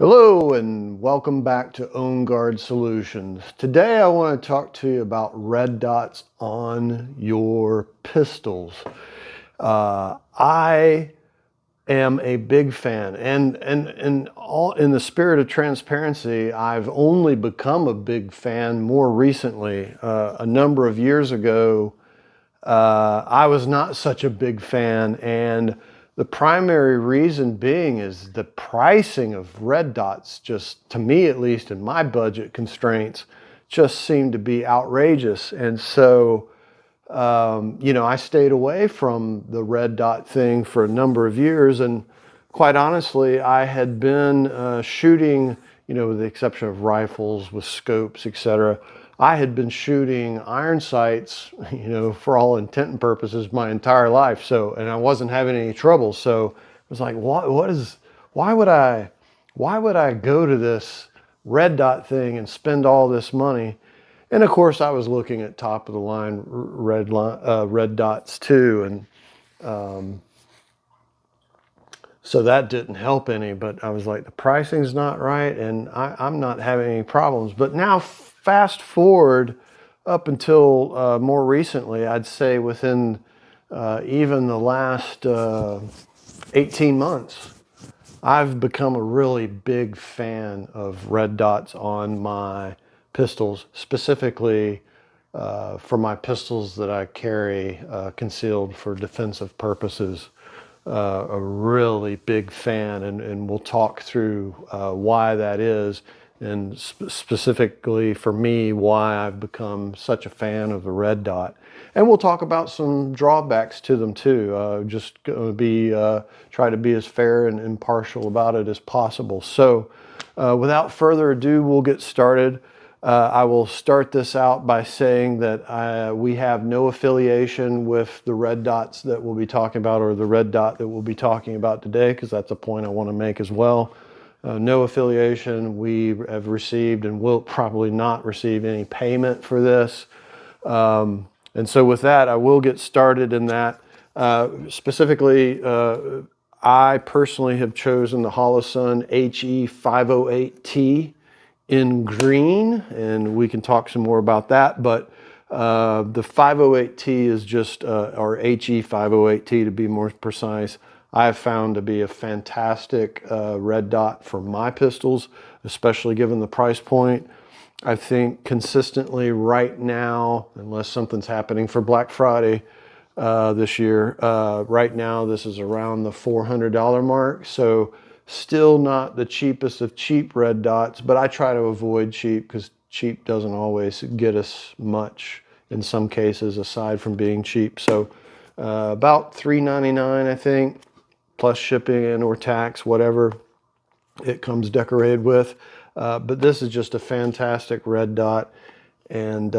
Hello and welcome back to Own Guard Solutions. Today I want to talk to you about red dots on your pistols. I am a big fan, and all in the spirit of transparency, I've only become a big fan more recently. A number of years ago, I was not such a big fan, and the primary reason being is the pricing of red dots, just to me at least in my budget constraints, just seemed to be outrageous. And so, I stayed away from the red dot thing for a number of years. And quite honestly, I had been shooting, with the exception of rifles with scopes, etc. I had been shooting iron sights, for all intent and purposes my entire life. So, and I wasn't having any trouble. So it was like, why would I go to this red dot thing and spend all this money? And of course I was looking at top of the line red dots too. And so that didn't help any, but I was like, the pricing's not right and I'm not having any problems. But now fast forward up until more recently, I'd say within even the last 18 months, I've become a really big fan of red dots on my pistols, specifically for my pistols that I carry concealed for defensive purposes. A really big fan, and we'll talk through why that is, and specifically for me, why I've become such a fan of the red dot. And we'll talk about some drawbacks to them too. Just going to be try to be as fair and impartial about it as possible. So without further ado, we'll get started. I will start this out by saying that we have no affiliation with the red dots that we'll be talking about, or the red dot that we'll be talking about today, because that's a point I want to make as well. No affiliation. We have received and will probably not receive any payment for this. And so with that, I will get started in that. Specifically, I personally have chosen the Holosun HE508T in green, and we can talk some more about that. But the 508T is just, or HE508T to be more precise, I have found to be a fantastic red dot for my pistols, especially given the price point. I think consistently right now, unless something's happening for Black Friday this year, right now this is around the $400 mark. So still not the cheapest of cheap red dots, but I try to avoid cheap because cheap doesn't always get us much in some cases, aside from being cheap. So about $3.99, I think, plus shipping and or tax, whatever it comes decorated with. But this is just a fantastic red dot. And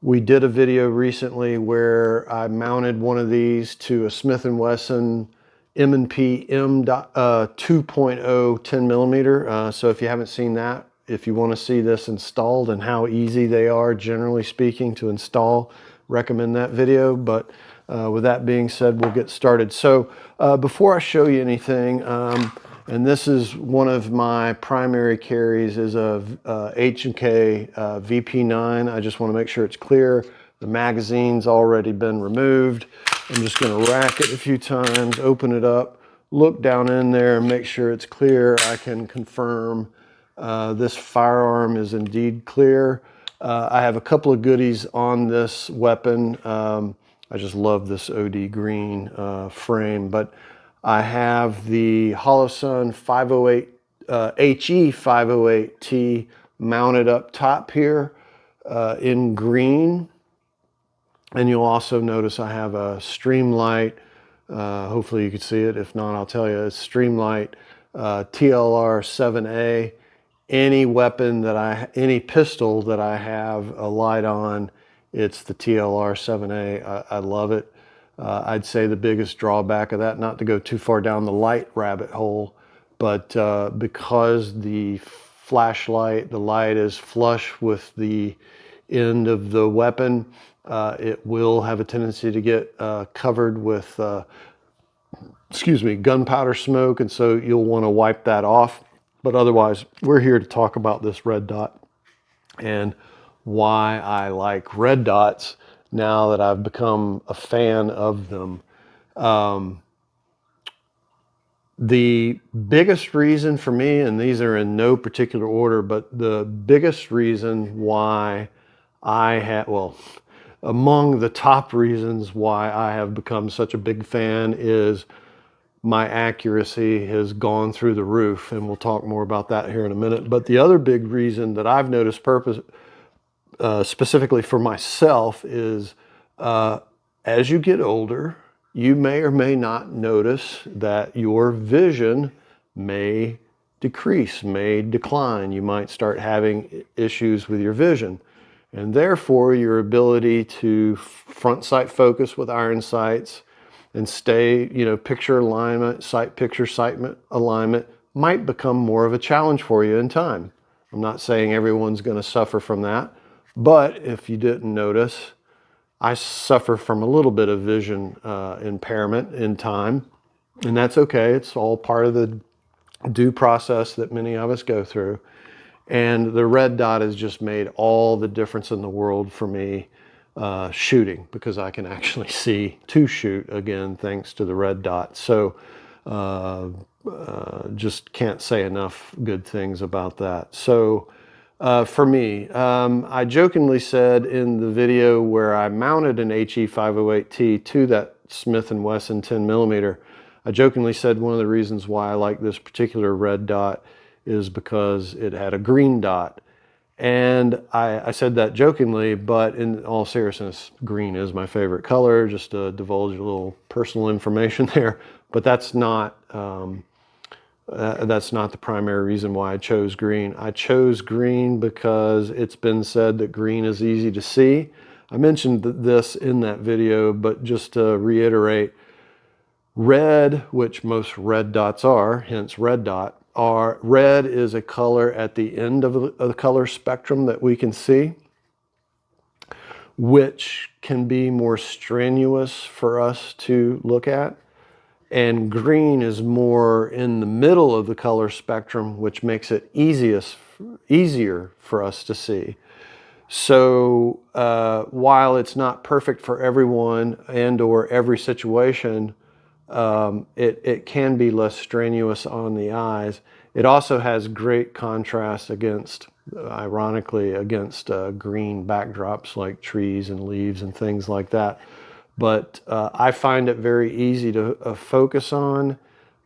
we did a video recently where I mounted one of these to a Smith & Wesson M&P M 2.0 10 millimeter. So if you haven't seen that, if you want to see this installed and how easy they are, generally speaking, to install, recommend that video. But with that being said, we'll get started. So before I show you anything, and this is one of my primary carries, is a H&K VP9. I just want to make sure it's clear. The magazine's already been removed. I'm just going to rack it a few times, open it up, look down in there, and make sure it's clear. I can confirm this firearm is indeed clear. I have a couple of goodies on this weapon. I just love this OD green frame, but I have the Holosun 508 HE508T mounted up top here in green. And you'll also notice I have a Streamlight. Hopefully you can see it. If not, I'll tell you. It's Streamlight TLR 7A. Any weapon that any pistol that I have a light on, it's the TLR 7A. I love it. I'd say the biggest drawback of that, not to go too far down the light rabbit hole, but because the flashlight, the light is flush with the end of the weapon, it will have a tendency to get covered with gunpowder smoke, and so you'll want to wipe that off. But otherwise, we're here to talk about this red dot and why I like red dots now that I've become a fan of them. The biggest reason for me, and these are in no particular order, but the biggest reason why among the top reasons why I have become such a big fan is my accuracy has gone through the roof, and we'll talk more about that here in a minute. But the other big reason that I've noticed specifically for myself is as you get older, you may or may not notice that your vision may decrease, may decline. You might start having issues with your vision. And therefore, your ability to front sight focus with iron sights and stay, picture alignment, sight picture sight alignment might become more of a challenge for you in time. I'm not saying everyone's going to suffer from that, but if you didn't notice, I suffer from a little bit of vision impairment in time, and that's okay. It's all part of the due process that many of us go through. And the red dot has just made all the difference in the world for me shooting, because I can actually see to shoot again thanks to the red dot. So just can't say enough good things about that. So for me, I jokingly said in the video where I mounted an HE508T to that Smith & Wesson 10mm, I jokingly said one of the reasons why I like this particular red dot is because it had a green dot. And I said that jokingly, but in all seriousness, green is my favorite color, just to divulge a little personal information there. But that's not the primary reason why I chose green. I chose green because it's been said that green is easy to see. I mentioned this in that video, but just to reiterate, red, which most red dots are, hence red dot, red is a color at the end of the color spectrum that we can see, which can be more strenuous for us to look at. And green is more in the middle of the color spectrum, which makes it easier for us to see. So while it's not perfect for everyone and or every situation, it can be less strenuous on the eyes. It also has great contrast ironically, against green backdrops like trees and leaves and things like that. But I find it very easy to focus on.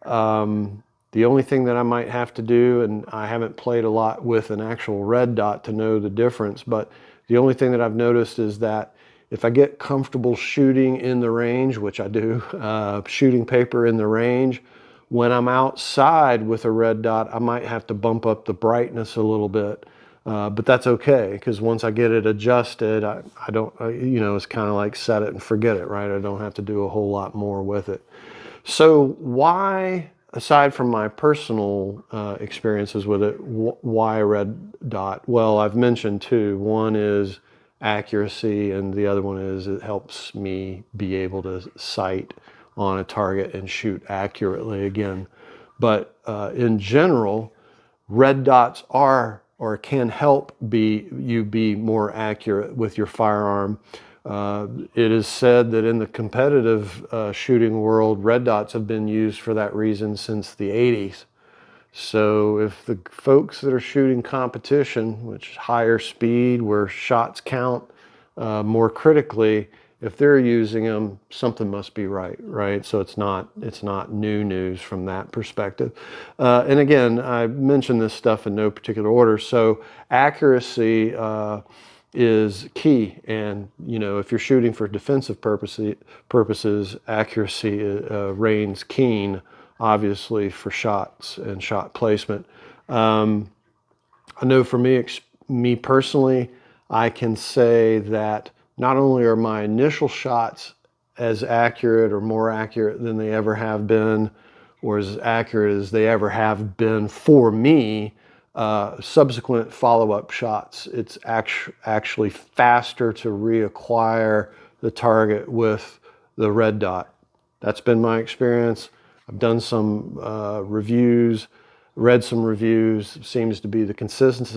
The only thing that I might have to do, and I haven't played a lot with an actual red dot to know the difference, but the only thing that I've noticed is that if I get comfortable shooting in the range, which I do, shooting paper in the range, when I'm outside with a red dot, I might have to bump up the brightness a little bit. But that's okay, because once I get it adjusted, I don't, it's kind of like set it and forget it, right? I don't have to do a whole lot more with it. So why, aside from my personal experiences with it, why red dot? Well, I've mentioned two. One is accuracy, and the other one is it helps me be able to sight on a target and shoot accurately again. But in general, red dots are or can help you be more accurate with your firearm. It is said that in the competitive shooting world, red dots have been used for that reason since the 80s. So if the folks that are shooting competition, which is higher speed, where shots count more critically, if they're using them, something must be right? So it's not new news from that perspective. And again, I mentioned this stuff in no particular order. So accuracy is key, and if you're shooting for defensive purposes, accuracy reigns keen, obviously, for shots and shot placement. I know for me personally, I can say that not only are my initial shots as accurate or more accurate than they ever have been, or as accurate as they ever have been for me, subsequent follow-up shots, it's actually faster to reacquire the target with the red dot. That's been my experience. I've done some reviews read some reviews, seems to be the consensus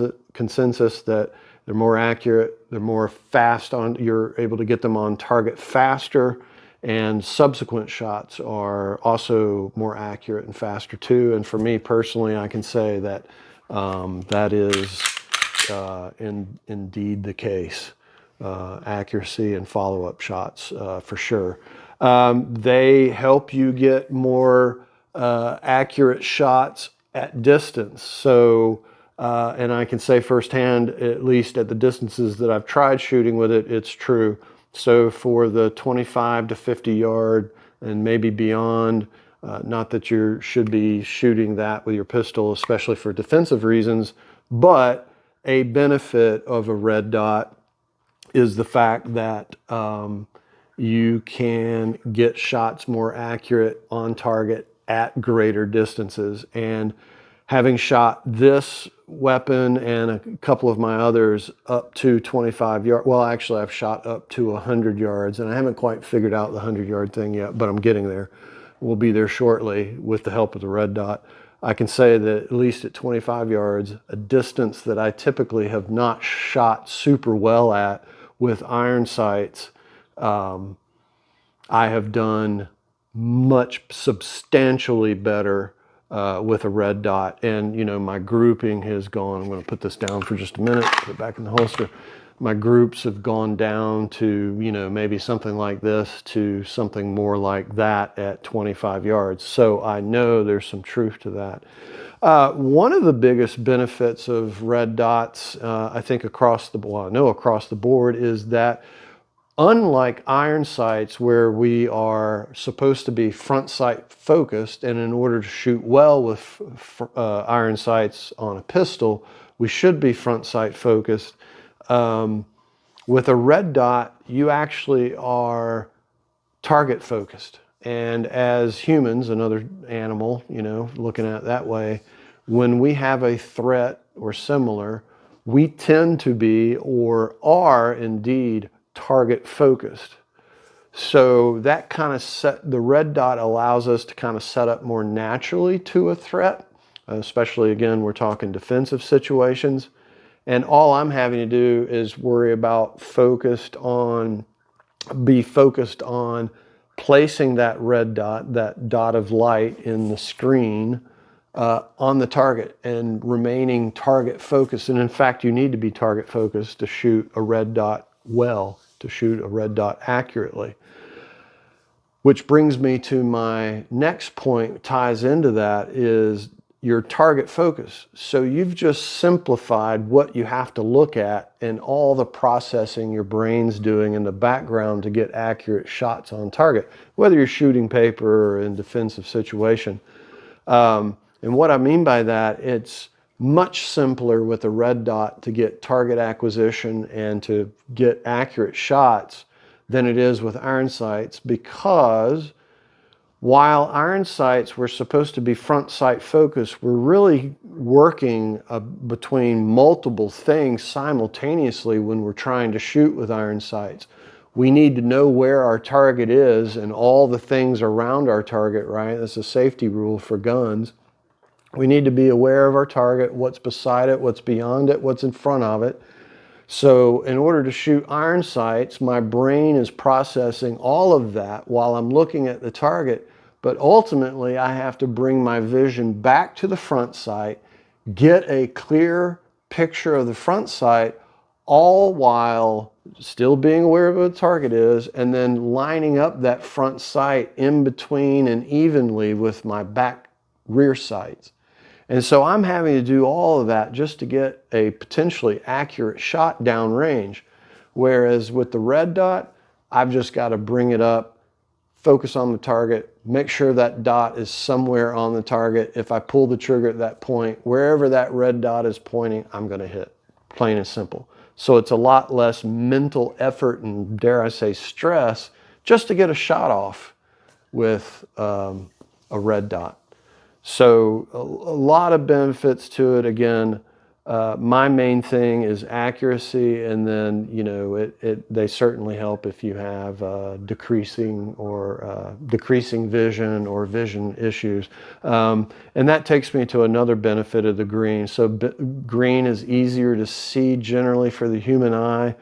that they're more accurate, they're more fast you're able to get them on target faster, and subsequent shots are also more accurate and faster too. And for me personally, I can say that that is indeed the case. Accuracy and follow-up shots for sure. They help you get more accurate shots at distance. So, and I can say firsthand, at least at the distances that I've tried shooting with it, it's true. So for the 25 to 50 yard and maybe beyond, not that you should be shooting that with your pistol, especially for defensive reasons, but a benefit of a red dot is the fact that you can get shots more accurate on target at greater distances. And having shot this weapon and a couple of my others up to 25 yards, well, actually I've shot up to 100 yards, and I haven't quite figured out the 100-yard thing yet, but I'm getting there. We'll be there shortly with the help of the red dot. I can say that at least at 25 yards, a distance that I typically have not shot super well at with iron sights, I have done much substantially better with a red dot. And you know, my grouping has gone, I'm going to put this down for just a minute, put it back in the holster. My groups have gone down to, you know, maybe something like this to something more like that at 25 yards. So I know there's some truth to that. One of the biggest benefits of red dots, I think across the board, is that unlike iron sights, where we are supposed to be front sight focused, and in order to shoot well with iron sights on a pistol, we should be front sight focused. With a red dot, you actually are target focused. And as humans, another animal, you know, looking at it that way, when we have a threat or similar, we tend to be, or are indeed, target focused. So that kind of the red dot allows us to kind of set up more naturally to a threat, especially again, we're talking defensive situations. And all I'm having to do is worry about be focused on placing that red dot, that dot of light in the screen on the target and remaining target focused. And in fact, you need to be target focused to shoot a red dot well, to shoot a red dot accurately. Which brings me to my next point, ties into that, is your target focus. So you've just simplified what you have to look at and all the processing your brain's doing in the background to get accurate shots on target, whether you're shooting paper or in defensive situation. And what I mean by that, it's much simpler with a red dot to get target acquisition and to get accurate shots than it is with iron sights, because while iron sights were supposed to be front sight focused, we're really working between multiple things simultaneously when we're trying to shoot with iron sights. We need to know where our target is and all the things around our target, right? That's a safety rule for guns. We need to be aware of our target, what's beside it, what's beyond it, what's in front of it. So in order to shoot iron sights, my brain is processing all of that while I'm looking at the target. But ultimately, I have to bring my vision back to the front sight, get a clear picture of the front sight, all while still being aware of what the target is, and then lining up that front sight in between and evenly with my back rear sights. And so I'm having to do all of that just to get a potentially accurate shot downrange. Whereas with the red dot, I've just got to bring it up, focus on the target, make sure that dot is somewhere on the target. If I pull the trigger at that point, wherever that red dot is pointing, I'm going to hit. Plain and simple. So it's a lot less mental effort and, dare I say, stress just to get a shot off with a red dot. So a lot of benefits to it. Again, My main thing is accuracy, and then they certainly help if you have decreasing vision or vision issues. And that takes me to another benefit of the green. So green is easier to see generally for the human eye,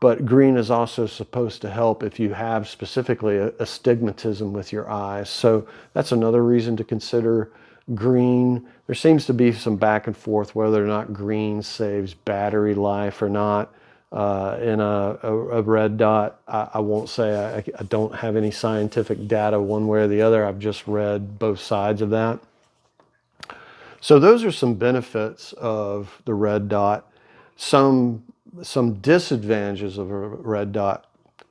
but green is also supposed to help if you have specifically astigmatism with your eyes. So that's another reason to consider green. There seems to be some back and forth whether or not green saves battery life or not. In a red dot, I won't say I don't have any scientific data one way or the other. I've just read both sides of that. So those are some benefits of the red dot. Some disadvantages of a red dot.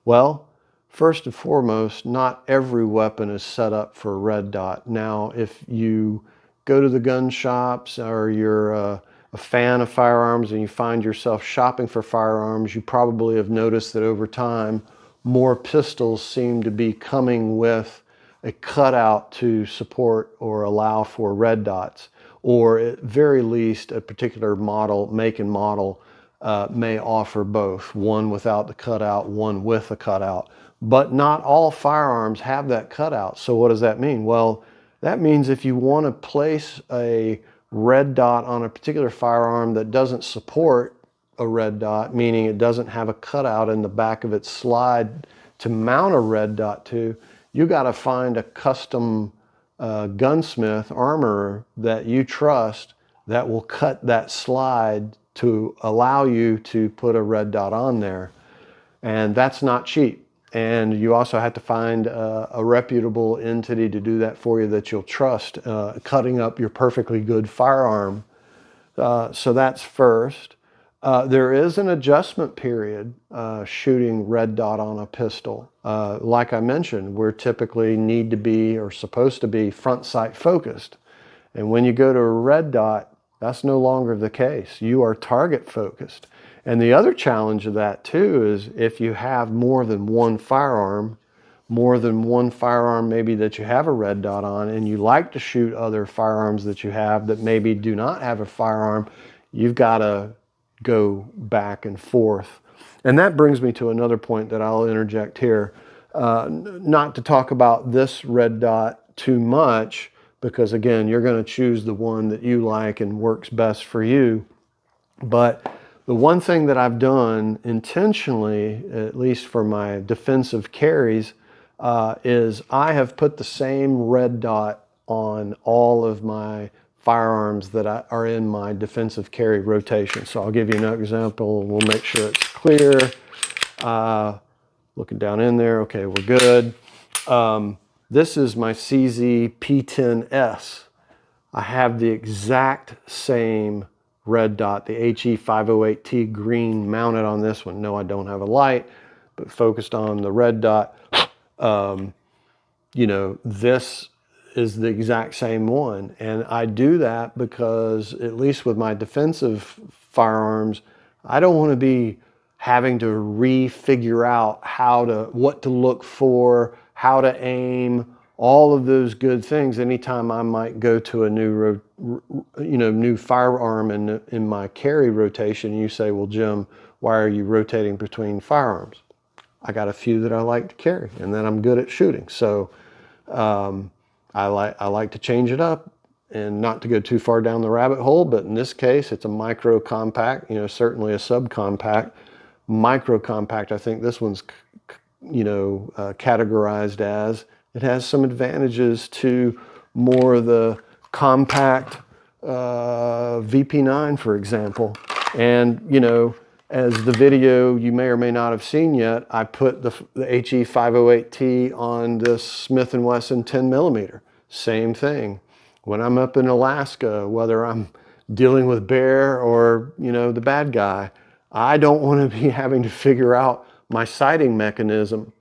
Well, first and foremost, not every weapon is set up for a red dot. Now, if you go to the gun shops or you're a fan of firearms and you find yourself shopping for firearms, you probably have noticed that over time, more pistols seem to be coming with a cutout to support or allow for red dots, or at very least a particular model, make and model, may offer both, one without the cutout, one with a cutout. But not all firearms have that cutout. So what does that mean? Well, that means if you want to place a red dot on a particular firearm that doesn't support a red dot, meaning it doesn't have a cutout in the back of its slide to mount a red dot to, you got to find a custom gunsmith, armorer that you trust that will cut that slide to allow you to put a red dot on there. And that's not cheap. And you also have to find a reputable entity to do that for you that you'll trust, cutting up your perfectly good firearm. So that's first. There is an adjustment period shooting red dot on a pistol. Like I mentioned, we're typically need to be or supposed to be front sight focused. And when you go to a red dot, that's no longer the case. You are target focused. And the other challenge of that too is if you have more than one firearm maybe that you have a red dot on, and you like to shoot other firearms that you have that maybe do not have a firearm, you've got to go back and forth. And that brings me to another point that I'll interject here. Not to talk about this red dot too much, because again, you're going to choose the one that you like and works best for you. But the one thing that I've done intentionally, at least for my defensive carries, is I have put the same red dot on all of my firearms that are in my defensive carry rotation. So I'll give you an example. We'll make sure it's clear. Looking down in there, okay, we're good. This is my CZ P10S. I have the exact same red dot, the HE508T green mounted on this one. No, I don't have a light, but focused on the red dot. This is the exact same one. And I do that because, at least with my defensive firearms, I don't want to be having to re-figure out what to look for, how to aim, all of those good things anytime I might go to a new firearm in my carry rotation. You say, well, Jim, why are you rotating between firearms? I got a few that I like to carry and that I'm good at shooting. So I like to change it up, and not to go too far down the rabbit hole, but in this case, it's a micro compact, certainly a subcompact. Micro compact, I think this one's categorized as. It has some advantages to more of the compact VP9, for example. And, as the video you may or may not have seen yet, I put the HE508T on this Smith & Wesson 10 millimeter. Same thing. When I'm up in Alaska, whether I'm dealing with bear or, the bad guy, I don't want to be having to figure out my sighting mechanism.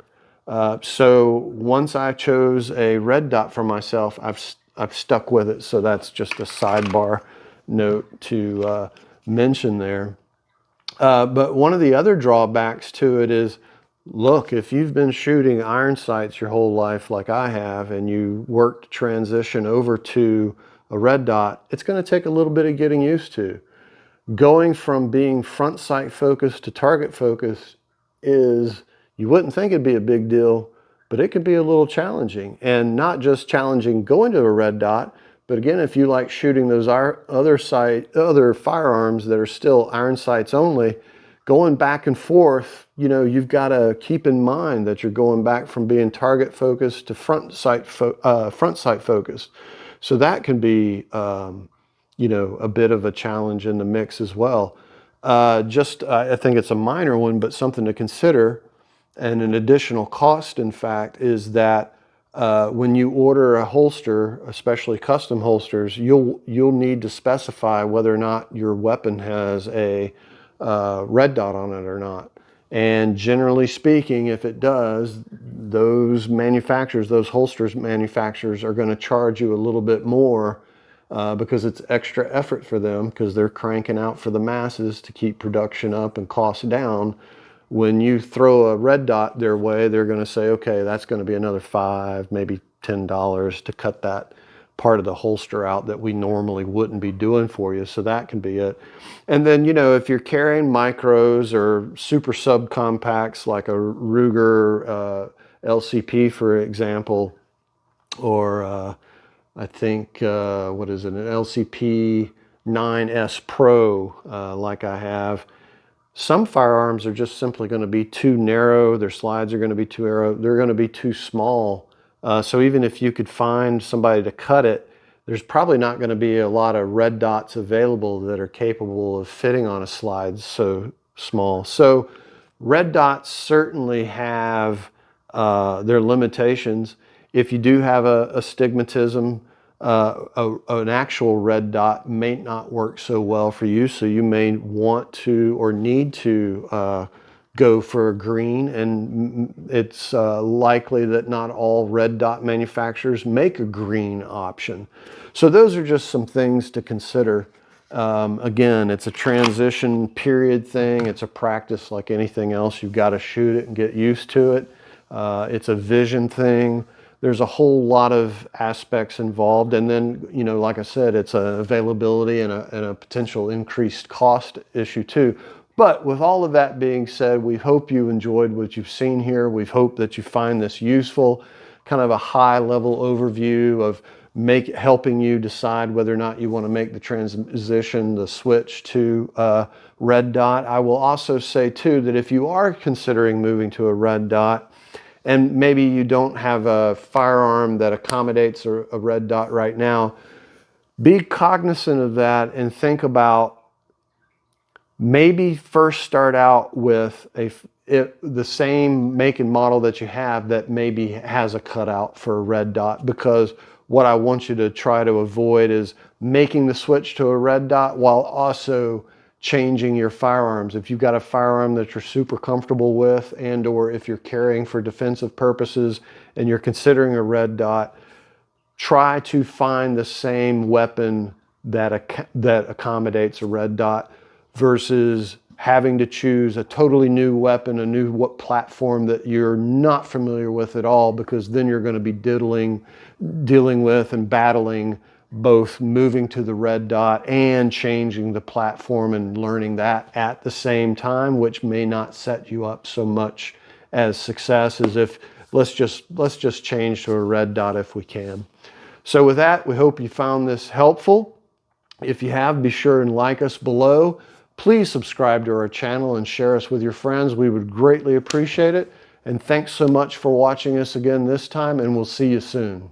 So once I chose a red dot for myself, I've stuck with it. So that's just a sidebar note to mention there. But one of the other drawbacks to it is, look, if you've been shooting iron sights your whole life like I have, and you work to transition over to a red dot, it's going to take a little bit of getting used to. going from being front sight focused to target focused is, you wouldn't think it'd be a big deal, but it can be a little challenging. And not just challenging going to a red dot, but again, if you like shooting those other firearms that are still iron sights only, going back and forth, you've got to keep in mind that you're going back from being target focused to front sight focused. So that can be, a bit of a challenge in the mix as well. I think it's a minor one, but something to consider, and an additional cost, in fact, is that when you order a holster, especially custom holsters, you'll need to specify whether or not your weapon has a red dot on it or not. And generally speaking, if it does, those holsters manufacturers are going to charge you a little bit more because it's extra effort for them, because they're cranking out for the masses to keep production up and costs down. When you throw a red dot their way, they're going to say, okay, that's going to be another $5, maybe $10 to cut that part of the holster out that we normally wouldn't be doing for you. So that can be it. And then, if you're carrying micros or super subcompacts like a Ruger LCP, for example, or I think, what is it, an LCP 9S Pro, like I have. Some firearms are just simply going to be too narrow. Their slides are going to be too narrow. They're going to be too small. So even if you could find somebody to cut it, there's probably not going to be a lot of red dots available that are capable of fitting on a slide so small. So red dots certainly have their limitations. If you do have a astigmatism, an actual red dot may not work so well for you, so you may want to or need to go for a green, and it's likely that not all red dot manufacturers make a green option. So those are just some things to consider. Again, it's a transition period thing. It's a practice like anything else. You've got to shoot it and get used to it. It's a vision thing. There's a whole lot of aspects involved. And then, like I said, it's an availability and a potential increased cost issue too. But with all of that being said, we hope you enjoyed what you've seen here. We hope that you find this useful, kind of a high level overview of helping you decide whether or not you want to make the transition, the switch to red dot. I will also say too that if you are considering moving to a red dot, and maybe you don't have a firearm that accommodates a red dot right now, be cognizant of that and think about maybe first start out with the same make and model that you have that maybe has a cutout for a red dot, because what I want you to try to avoid is making the switch to a red dot while also changing your firearms. If you've got a firearm that you're super comfortable with, and or if you're carrying for defensive purposes and you're considering a red dot, try to find the same weapon that accommodates a red dot versus having to choose a totally new weapon, a new platform that you're not familiar with at all, because then you're going to be dealing with and battling both moving to the red dot and changing the platform and learning that at the same time, which may not set you up so much as success as if let's just change to a red dot if we can. So with that, we hope you found this helpful. If you have, be sure and like us below. Please subscribe to our channel and share us with your friends. We would greatly appreciate it. And thanks so much for watching us again this time, and we'll see you soon.